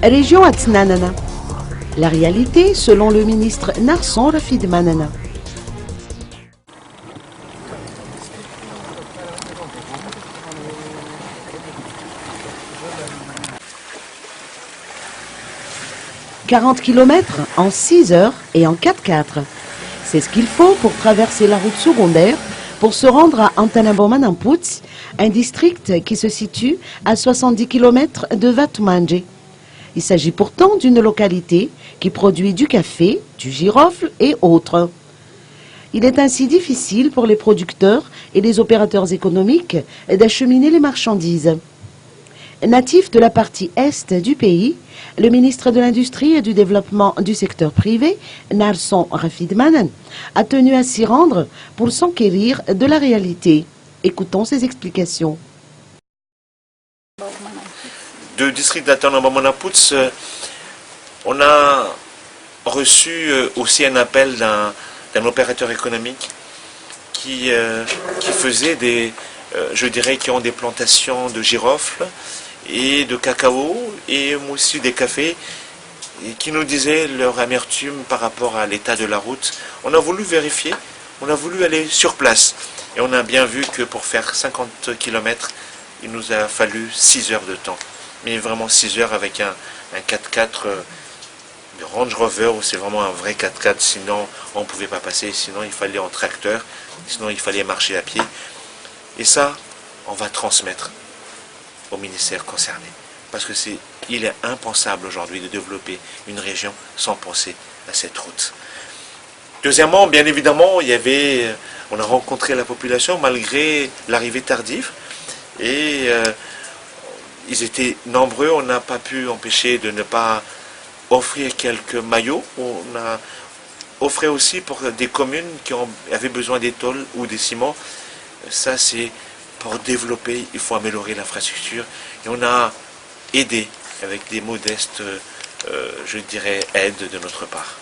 Région Atnanana. La réalité selon le ministre Narson Rafid Manana. « 40 km en 6 heures et en 4x4. C'est ce qu'il faut pour traverser la route secondaire pour se rendre à Antanabomanamput, un district qui se situe à 70 km de Vatmanje. Il s'agit pourtant d'une localité qui produit du café, du girofle et autres. Il est ainsi difficile pour les producteurs et les opérateurs économiques d'acheminer les marchandises. Natif de la partie est du pays, le ministre de l'Industrie et du Développement du secteur privé, Narson Rafid Manan, a tenu à s'y rendre pour s'enquérir de la réalité. Écoutons ses explications. Du district d'Antanabomanamput, on a reçu aussi un appel d'un opérateur économique qui faisait qui ont des plantations de girofle et de cacao et aussi des cafés, et qui nous disaient leur amertume par rapport à l'état de la route. On a voulu vérifier, on a voulu aller sur place et on a bien vu que pour faire 50 km, il nous a fallu 6 heures de temps. Mais vraiment 6 heures avec un 4x4 de Range Rover, où c'est vraiment un vrai 4x4, sinon on ne pouvait pas passer, sinon il fallait en tracteur, sinon il fallait marcher à pied. Et ça, on va transmettre au ministère concerné. Parce il est impensable aujourd'hui de développer une région sans penser à cette route. Deuxièmement, bien évidemment, on a rencontré la population malgré l'arrivée tardive. Et ils étaient nombreux, on n'a pas pu empêcher de ne pas offrir quelques maillots. On a offert aussi pour des communes qui avaient besoin des tôles ou des ciments. Ça, c'est pour développer, il faut améliorer l'infrastructure. Et on a aidé avec des modestes, je dirais, aides de notre part.